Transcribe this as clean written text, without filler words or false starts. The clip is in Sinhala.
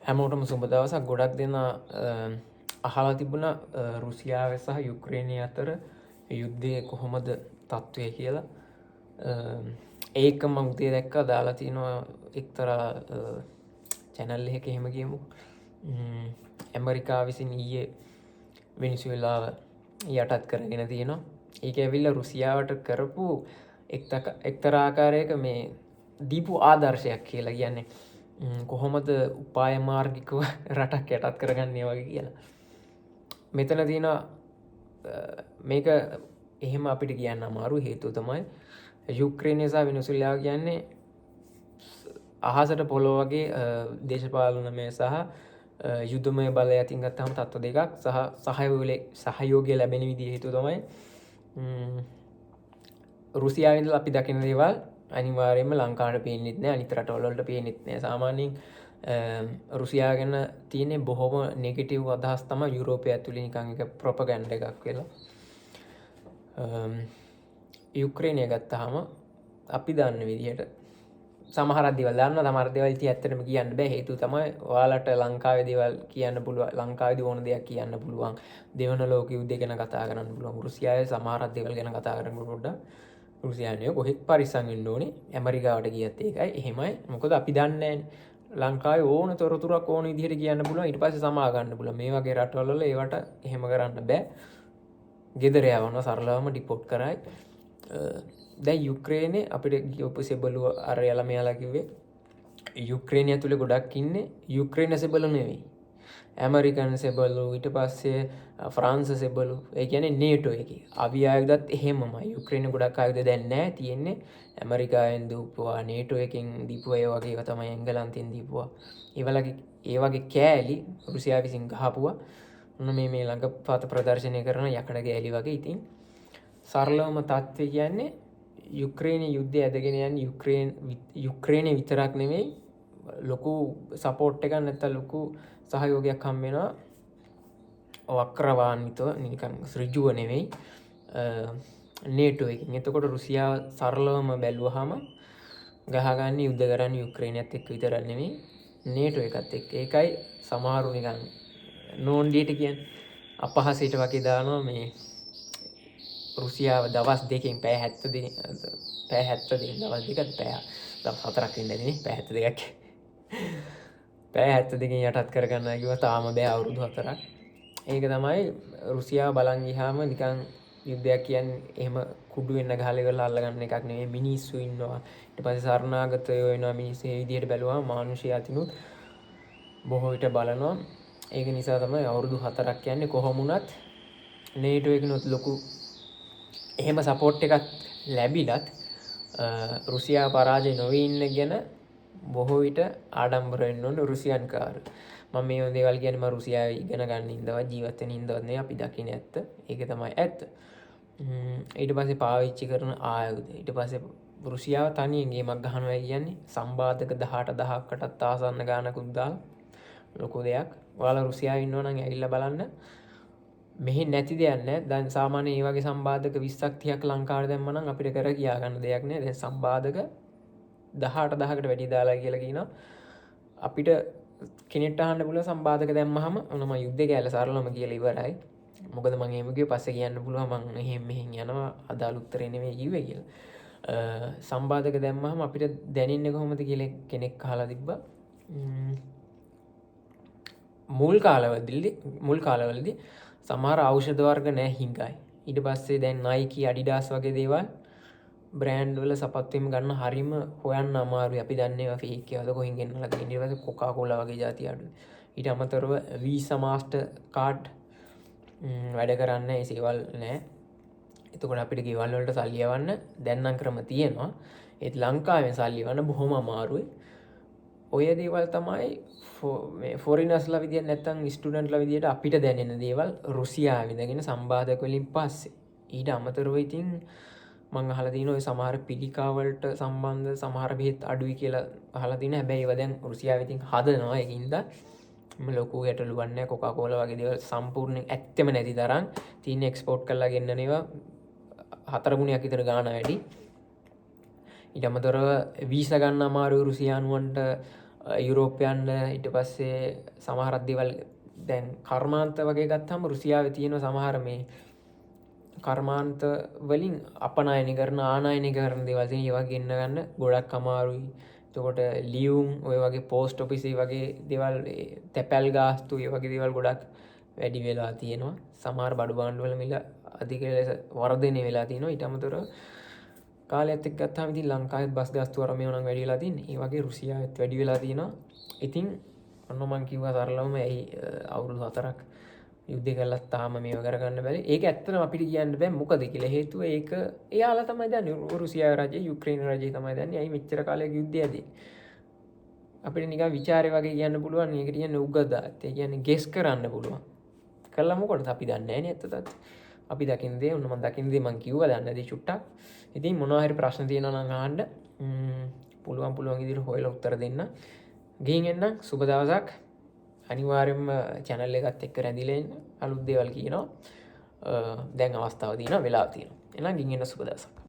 හැමෝටම සුබ දවසක්. ගොඩක් දෙන අහලා තිබුණ රුසියාව සහ යුක්‍රේනය අතර යුද්ධය කොහොමද තත්ත්වය කියලා. ඒක මං උදේ දැක්ක දාලා තිනවා එක්තරා චැනල් එක එහෙම කියමු. ඇමරිකා විසින් ඊයේ වෙනිසුවෙලාව යටත් කරගෙන තියෙනවා. ඒක ඇවිල්ල රුසියාවට කරපු එක්තරාකාරයක මේ දීපු ආදර්ශයක් කියලා කියන්නේ කොහොමද උපාය මාර්ගිකව රටක් යටත් කරගන්නේ වගේ කියලා. මෙතන තියෙන මේක එහෙම අපිට කියන්න අමාරු හේතු තමයි යුක්‍රේනය සහ වෙනිසුලාව කියන්නේ අහසට පොළොව වගේ දේශපාලනමය සහ යුද්ධමය බලය අතින් ගත්තහම තත්ව දෙකක් සහයෝගය ලැබෙන විදිහ හේතු තමයි රුසියාවෙන්ද අපි දකින දේවල් අනිවාර්යයෙන්ම ලංකාවට පේන්නෙත් නෑ, අනිත් රටවලට පේන්නෙත් නෑ. සාමාන්‍යයෙන් රුසියා ගැන තියෙන්නේ බොහොම නෙගටිව් අදහස් තමයි යුරෝපය ඇතුලේ නිකන් එක ප්‍රොපගැන්ඩා එකක් වෙලා. යුක්‍රේනය ගත්තාම අපි දන්න විදිහට සමහර දේවල් දන්නවා, සමහර දේවල් ඉතින් ඇත්තටම කියන්න බෑ. හේතුව තමයි ඔයාලට ලංකාවේ දේවල් කියන්න පුළුවන්, ලංකාවේදී ඕන දෙයක් කියන්න පුළුවන්, දෙවන ලෝක යුද්ධය ගැන කතා කරන්න පුළුවන්. රුසියාවේ සමහර දේවල් ගැන කතා කරන්න පොඩ්ඩක් රුසියානය කොහෙත් පරිස්සම් වෙන්න ඕනේ. ඇමරිකාවට ගියත් ඒකයි එහෙමයි. මොකද අපි දන්නේ ලංකාවේ ඕන තොරතුරක් ඕන විදිහට කියන්න පුළුවන්, ඊට පස්සේ සමා ගන්න පුළුවන්. මේ වගේ රටවල ඒවට එහෙම කරන්න බෑ. ගෙදර යවනවා, සරලවම ඩිපෝට් කරයි. දැන් යුක්‍රේනයේ අපිට ගියපු සෙබළු අර යලා මෙයාලා කිව්වේ යුක්‍රේනය ඇතුලේ ගොඩක් ඉන්නේ යුක්‍රේන සෙබළු නෙවෙයි, ඇමරිකන් සෙබළු, ඊට පස්සේ ෆ්‍රාන්ස් සෙබළු. ඒ කියන්නේ නේටෝ එකේ අවි ආයුධත් එහෙමමයි. යුක්‍රේනයේ ගොඩක් ආයුධ දැන් නැහැ, තියෙන්නේ ඇමරිකාවෙන් දීපුවා, නේටෝ එකෙන් දීපුවා, ඒ වගේ ඒවා තමයි එංගලන්තෙන් දීපුවා. ඒ වගේ කෑලි රුසියාව විසින් ගහපුවා. මොන මේ ළඟ පාත ප්‍රදර්ශනය කරන යකඩ ගෑලි වගේ. ඉතින් සරලවම තත්ත්වය කියන්නේ යුක්‍රේනයේ යුද්ධය ඇදගෙන යන්නේ යුක්‍රේනය විතරක් නෙමෙයි, ලොකු සපෝට් එකක් නැත්නම් ලොකු සහයෝගයක් හම් වෙනවා වක්‍රවාන්විතව, නිකන් ඍජුව නෙවෙයි, නේටෝ එකකින්. එතකොට රුසියාව සරලවම බැලුවහම ගහගන්නේ යුද්ධ කරන්නේ යුක්‍රේනයත් එක්ක විතරක් නෙමෙයි, නේටෝ එකත් එක්ක. ඒකයි සමහරු නිකන් නෝන්ඩියට කියන්නේ අපහසයට වගේ දානවා මේ රුසියාව දවස් දෙකෙන් පැය 72 දවස් දෙකක් දවස් 4ක් වෙන්න ඇතිනේ, පැය 72ක් පැය 72කින් යටත් කරගන්නවා කිව්වා. තාම බෑ, අවුරුදු 4ක්. ඒක තමයි රුසියාව බලන් ගියාම නිකන් යුද්ධයක් කියන්නේ එහෙම කුඩු වෙන්න ගහලා ඉවරලා අල්ලගන්න එකක් නෙවෙයි. මිනිස්සු ඉන්නවා, ඊට පස්සේ සරණාගතයෝ වෙනවා. මිනිස්සු මේ විදිහට බැලුවම මානුෂය අතිනුත් බොහෝ විට බලනවා. ඒක නිසා තමයි අවුරුදු 4ක් කියන්නේ. කොහොම වුණත් නේටෝ එකනොත් ලොකු එහෙම සපෝට් එකක් ලැබිලත් රුසියාව පරාජය නොවී ඉන්න ගැන බොහෝ විට ආඩම්බර වෙන්න ඕනේ රුසියන් කාරයෝ. මම මේ දේවල් කියන්නේ මම රුසියාවේ ඉගෙන ගන්න ඉඳවත් ජීවත් වෙන ඉඳවත් නෙවෙයි, අපි දකින්නේ ඇත්ත. ඒක තමයි ඇත්ත. ඊට පස්සේ පාවිච්චි කරන ආයුධ, ඊට පස්සේ රුසියාව තනියෙන් ගේමක් ගහනවා කියන්නේ සම්බාධක 18,000කටත් ආසන්න ගානකුත් දාලා ලොකු දෙයක්. ඔයාලා රුසියාවේ ඉන්නවා නම් ඇවිල්ලා බලන්න. මෙහි නැති දෙයක් නැහැ. දැන් සාමාන්‍ය මේ වගේ සම්බාධක 20ක් 30ක් ලංකාවට දැම්ම නම් අපිට කර කියා ගන්න දෙයක් නෑ. දැන් සම්බාධක 18,000කට වැඩි දාලා කියලා කියනවා. අපිට කෙනෙක්ට අහන්න පුළුවන් සම්බාධක දැම්මහම මම යුද්ධේ කැලේ සරලවම කියලා ඉවරයි. මොකද මම එහෙම කිව්වේ පස්සේ කියන්න පුළුවන් මම මෙහෙන් යනවා, අදාළ උත්තරේ නෙමෙයි කිව්වේ කියලා. සම්බාධක දැම්මහම අපිට දැනෙන්නේ කොහොමද කියලා කෙනෙක් අහලා තිබ්බා. මුල් කාලවලදී සමහර ඖෂධ වර්ග නැහැ, හිඟයි. ඊට පස්සේ දැන් Nike, Adidas වගේ දේවල් බ්‍රෑන්ඩ් වල සපත්තුවෙම ගන්න හරිම හොයන්න අමාරුයි. අපි දන්නේ ඒවා ෆේක් ඒවාද කොහෙන් ගෙන්නලා තියෙන්නේ. ඊට පස්සේ Coca-Cola වගේ જાති අඩුයි. ඊට අමතරව Visa Master card වැඩ කරන්නේ ඒ සේවල් නැහැ. එතකොට අපිට ගෙවල් වලට සල්ලි යවන්න දැන් නම් ක්‍රම තියෙනවා. ඒත් ලංකාවෙන් සල්ලි යවන්න බොහොම අමාරුයි. ඔය දේවල් තමයි මේ ෆොරිනර්ස්ලා විදියට නැත්නම් ස්ටුඩන්ට්ලා විදියට අපිට දැනෙන දේවල් රුසියාවේ ඉඳගෙන සම්බාධක වලින් පස්සේ. ඊට අමතරව ඉතින් මම අහලා තියෙනවා ඔය සමහර පිළිකා වලට සම්බන්ධ සමහර බෙහෙත් අඩුයි කියලා අහලා තියෙනවා. හැබැයි ඒවා දැන් රුසියාවේ ඉතින් හදනවා. ඒකින්ද ලොකු ගැටලුවක් නැහැ. කොකාකෝලා වගේ දේවල් සම්පූර්ණයෙන් ඇත්තෙම නැති තරම් තියෙන එක්ස්පෝර්ට් කරලා ගෙන්නන ඒවා 4 ගුණයක් විතර ගාණ වැඩි. ඊට අමතරව වීසා ගන්න අමාරුයි රුසියානුවන්ට. යුරෝපයන්ල ඉට පස්සේ සමහරද්දිවල් දැන් කර්මාන්ත වගේ ගත්හම රුසියාව තියෙන සමහර මේ කර්මාන්ත වලින් අපනායනි කරන ආනායනි කරන දෙවල්තින ඒවා ගන්න ගන්න ගොඩක් අමාරුයි. තකොට ලියවුම් ඔය වගේ පෝස්ට් ඔපිසි වගේ දෙවල් තැපැල් ගාස්තු ඒ වගේ දෙවල් ගොඩක් වැඩි වෙලා තියෙනවා. සමහර බඩු බාණ්ඩුවල මිල අධික ලෙස වර්ධනය වෙලා තියෙනවා. ඊට අමතරව කාලයත් එක්ක ගත්තාම ඉතින් ලංකාවේ බස් ගාස්තු අර මේවා නම් වැඩි වෙලා තින්නේ. ඒ වගේ රුසියාවෙත් වැඩි වෙලා තියෙනවා. ඉතින් ඔන්න මං කිව්වා සරලවම ඇයි අවුරුදු 4ක් යුද්ධ කළත් තාම මේව කරගන්න බැරි. ඒක ඇත්තටම අපිට කියන්න බෑ මොකද කියලා. හේතුව ඒක එයාලා තමයි දන්නේ. රුසියා රජය යුක්‍රේන රජය තමයි දන්නේ. ඇයි මෙච්චර කාලයක් යුද්ධය ඇදී. අපිට නිකන් ਵਿਚාරේ වගේ කියන්න පුළුවන්. මේකට කියන්නේ උගදාත්. ඒ කියන්නේ ගෙස් කරන්න පුළුවන්. කළා මොකටද අපි දන්නේ නැහැ නේ ඇත්තටත්. අපි දකින්න දේ ඔන්න මම දකින්න දේ මං කිව්වා දන්න දේ චුට්ටක්. ඉතින් මොනවා හරි ප්‍රශ්න තියෙනවා නම් අහන්න. පුළුවන් විදිහට හොයලා උත්තර දෙන්න. ගිහින් එන්න සුබ දවසක්. අනිවාර්යෙන්ම channel එකත් එක්ක රැඳිලා ඉන්න. අලුත් දේවල් කියනවා. දැන් අවස්ථාව තියෙනවා වෙලාව තියෙනවා. එහෙනම් ගිහින් එන්න සුබ දවසක්.